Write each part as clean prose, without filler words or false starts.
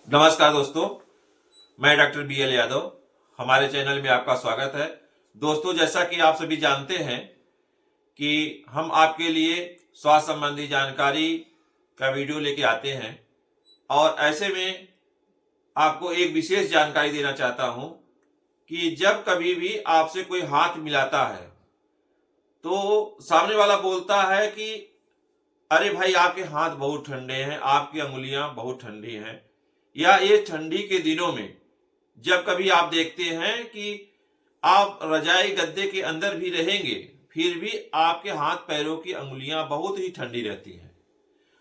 नमस्कार दोस्तों, मैं डॉक्टर BL यादव। हमारे चैनल में आपका स्वागत है। दोस्तों, जैसा कि आप सभी जानते हैं कि हम आपके लिए स्वास्थ्य संबंधी जानकारी का वीडियो लेके आते हैं और ऐसे में आपको एक विशेष जानकारी देना चाहता हूं कि जब कभी भी आपसे कोई हाथ मिलाता है तो सामने वाला बोलता है कि अरे भाई, आपके हाथ बहुत ठंडे हैं, आपकी अंगुलियां बहुत ठंडी हैं। या ये ठंडी के दिनों में जब कभी आप देखते हैं कि आप रजाई गद्दे के अंदर भी रहेंगे, फिर भी आपके हाथ पैरों की अंगुलियां बहुत ही ठंडी रहती हैं।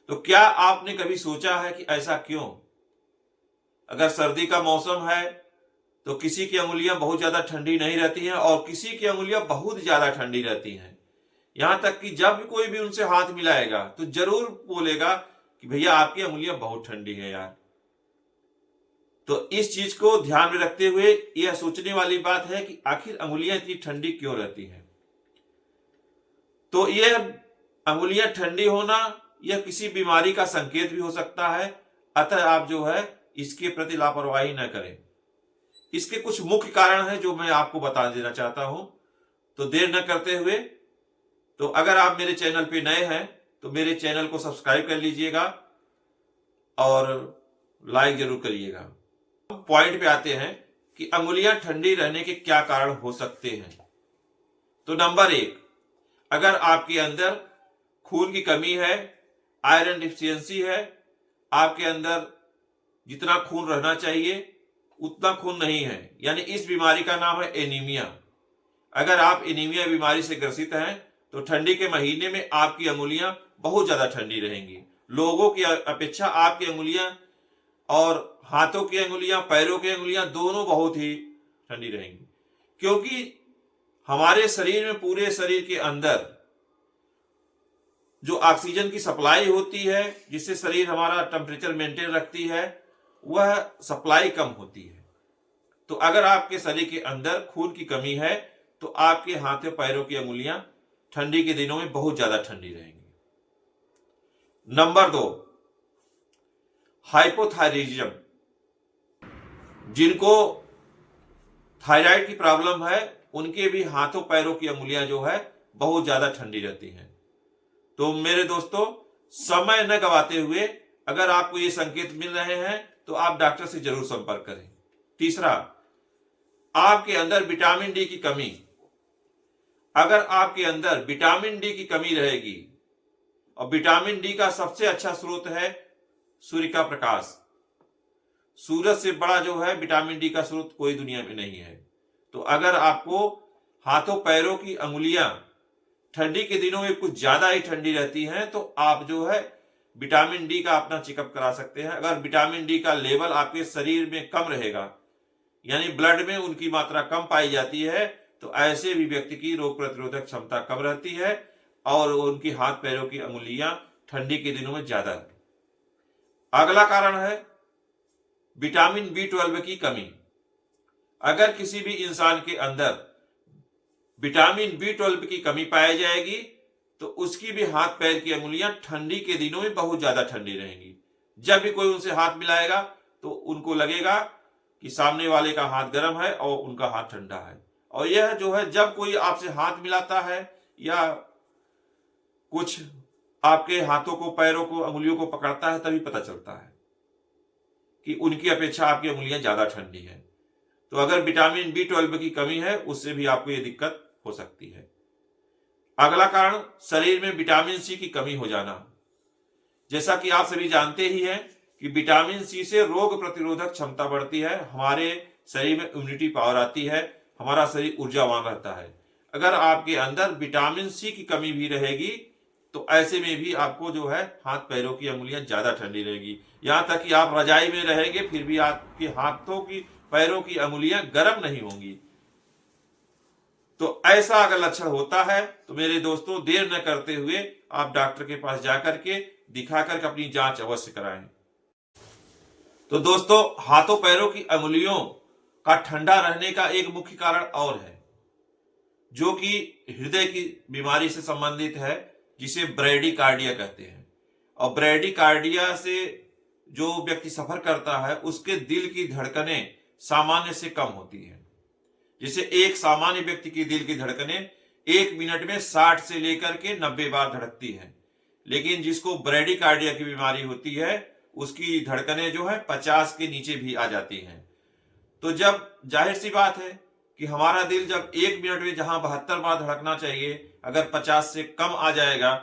तो क्या आपने कभी सोचा है कि ऐसा क्यों? अगर सर्दी का मौसम है तो किसी की अंगुलियां बहुत ज्यादा ठंडी नहीं रहती हैं और किसी की अंगुलियां बहुत ज्यादा ठंडी रहती हैं। यहां तक कि जब कोई भी उनसे हाथ मिलाएगा तो जरूर बोलेगा कि भैया, आपकी अंगुलियां बहुत ठंडी है यार। तो इस चीज को ध्यान में रखते हुए यह सोचने वाली बात है कि आखिर अंगुलियां इतनी ठंडी क्यों रहती हैं। तो यह अंगुलियां ठंडी होना यह किसी बीमारी का संकेत भी हो सकता है। अतः आप जो है इसके प्रति लापरवाही न करें। इसके कुछ मुख्य कारण हैं जो मैं आपको बता देना चाहता हूं। तो देर न करते हुए, तो अगर आप मेरे चैनल पे नए हैं तो मेरे चैनल को सब्सक्राइब कर लीजिएगा और लाइक जरूर करिएगा। पॉइंट पे आते हैं कि अंगुलियां ठंडी रहने के क्या कारण हो सकते हैं। तो नंबर 1, अगर आपके अंदर खून की कमी है, आयरन डिफिशियंसी है, आपके अंदर जितना खून रहना चाहिए उतना खून नहीं है, यानी इस बीमारी का नाम है एनीमिया। अगर आप एनीमिया बीमारी से ग्रसित हैं तो ठंडी के महीने में आपकी अंगुलियां बहुत ज्यादा ठंडी रहेंगी। लोगों की अपेक्षा आपकी अंगुलियां और हाथों की अंगुलियां, पैरों की अंगुलियां दोनों बहुत ही ठंडी रहेंगी, क्योंकि हमारे शरीर में, पूरे शरीर के अंदर जो ऑक्सीजन की सप्लाई होती है, जिससे शरीर हमारा टेम्परेचर मेंटेन रखती है, वह सप्लाई कम होती है। तो अगर आपके शरीर के अंदर खून की कमी है तो आपके हाथों पैरों की अंगुलियां ठंडी के दिनों में बहुत ज्यादा ठंडी रहेंगी। Number 2, hypothyroidism. जिनको थायराइड की प्रॉब्लम है उनके भी हाथों पैरों की अंगुलियां जो है बहुत ज्यादा ठंडी रहती हैं। तो मेरे दोस्तों, समय न गवाते हुए अगर आपको ये संकेत मिल रहे हैं तो आप डॉक्टर से जरूर संपर्क करें। तीसरा, आपके अंदर विटामिन डी की कमी। अगर आपके अंदर विटामिन डी की कमी रहेगी, और विटामिन डी का सबसे अच्छा स्रोत है सूर्य का प्रकाश। सूरज से बड़ा जो है विटामिन डी का स्रोत कोई दुनिया में नहीं है। तो अगर आपको हाथों पैरों की अंगुलियां ठंडी के दिनों में कुछ ज्यादा ही ठंडी रहती हैं तो आप जो है विटामिन डी का अपना चेकअप करा सकते हैं। अगर विटामिन डी का लेवल आपके शरीर में कम रहेगा, यानी ब्लड में उनकी मात्रा कम पाई जाती है, तो ऐसे भी व्यक्ति की रोग प्रतिरोधक क्षमता कम रहती है और उनकी हाथ पैरों की अंगुलियां ठंडी के दिनों में ज्यादा। अगला कारण है विटामिन B12 की कमी। अगर किसी भी इंसान के अंदर विटामिन B12 की कमी पाई जाएगी तो उसकी भी हाथ पैर की अंगुलियां ठंडी के दिनों में बहुत ज्यादा ठंडी रहेंगी। जब भी कोई उनसे हाथ मिलाएगा तो उनको लगेगा कि सामने वाले का हाथ गर्म है और उनका हाथ ठंडा है। और यह जो है, जब कोई आपसे हाथ मिलाता है या कुछ आपके हाथों को, पैरों को, अंगुलियों को पकड़ता है, तभी पता चलता है कि उनकी अपेक्षा आपकी अंगुलियां ज्यादा ठंडी है। तो अगर विटामिन B12 की कमी है उससे भी आपको यह दिक्कत हो सकती है। अगला कारण शरीर में विटामिन सी की कमी हो जाना। जैसा कि आप सभी जानते ही हैं कि विटामिन सी से रोग प्रतिरोधक क्षमता बढ़ती है, हमारे शरीर में इम्यूनिटी पावर आती है, हमारा शरीर ऊर्जावान रहता है। अगर आपके अंदर विटामिन सी की कमी भी रहेगी तो ऐसे में भी आपको जो है हाथ पैरों की अंगुलियां ज्यादा ठंडी रहेगी। यहां तक कि आप रजाई में रहेंगे फिर भी आपके हाथों की, पैरों की अंगुलियां गर्म नहीं होंगी। तो ऐसा अगर लक्षण होता है तो मेरे दोस्तों, देर न करते हुए आप डॉक्टर के पास जाकर के दिखाकर अपनी जांच अवश्य कराएं। तो दोस्तों, हाथों पैरों की अंगुलियों का ठंडा रहने का एक मुख्य कारण और है, जो कि हृदय की बीमारी से संबंधित है, जिसे ब्रैडीकार्डिया कहते हैं। और ब्रैडीकार्डिया से जो व्यक्ति सफर करता है उसके दिल की धड़कनें सामान्य से कम होती है। जैसे एक सामान्य व्यक्ति की दिल की धड़कनें 1 मिनट में 60 से लेकर के 90 बार धड़कती है, लेकिन जिसको ब्रेडिकार्डिया की बीमारी होती है उसकी धड़कनें जो है 50 के नीचे भी आ जाती हैं। तो जब जाहिर सी बात है कि हमारा दिल जब 1 मिनट में जहां 72 बार धड़कना चाहिए अगर 50 से कम आ जाएगा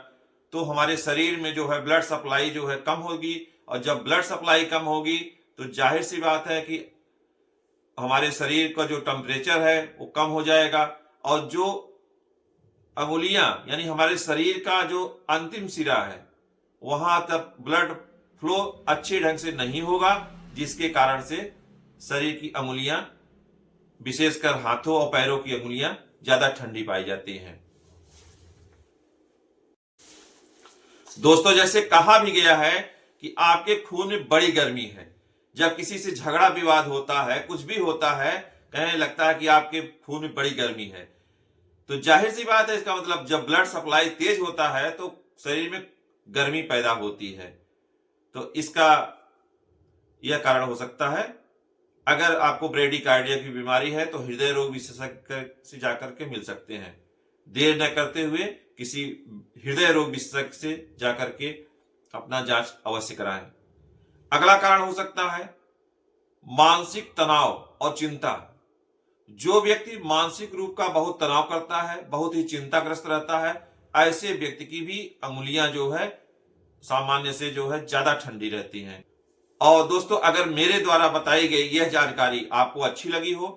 तो हमारे शरीर में जो है ब्लड सप्लाई जो है कम होगी, और जब ब्लड सप्लाई कम होगी तो जाहिर सी बात है कि हमारे शरीर का जो टेम्परेचर है वो कम हो जाएगा, और जो अंगुलियां यानी हमारे शरीर का जो अंतिम सिरा है वहां तक ब्लड फ्लो अच्छे ढंग से नहीं होगा, जिसके कारण से शरीर की अंगुलियां विशेषकर हाथों और पैरों की अंगुलियां ज्यादा ठंडी पाई जाती हैं। दोस्तों, जैसे कहा भी गया है कि आपके खून में बड़ी गर्मी है। जब किसी से झगड़ा विवाद होता है, कुछ भी होता है, कहने लगता है कि आपके खून में बड़ी गर्मी है, तो जाहिर सी बात है इसका मतलब जब ब्लड सप्लाई तेज होता है तो शरीर में गर्मी पैदा होती है। तो इसका यह कारण हो सकता है। अगर आपको ब्रेडिकार्डिया की बीमारी है तो हृदय रोग विशेषज्ञ से जाकर के मिल सकते हैं। देर न करते हुए किसी हृदय रोग विशेषज्ञ से जाकर के अपना जांच अवश्य कराएं। अगला कारण हो सकता है मानसिक तनाव और चिंता। जो व्यक्ति मानसिक रूप का बहुत तनाव करता है, बहुत ही चिंताग्रस्त रहता है, ऐसे व्यक्ति की भी अंगुलियां जो है सामान्य से जो है ज्यादा ठंडी रहती हैं। और दोस्तों, अगर मेरे द्वारा बताई गई यह जानकारी आपको अच्छी लगी हो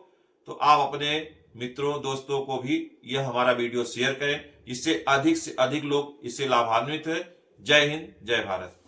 तो आप अपने मित्रों दोस्तों को भी यह हमारा वीडियो शेयर करें, जिससे अधिक से अधिक लोग इससे लाभान्वित हैं। जय हिंद, जय भारत।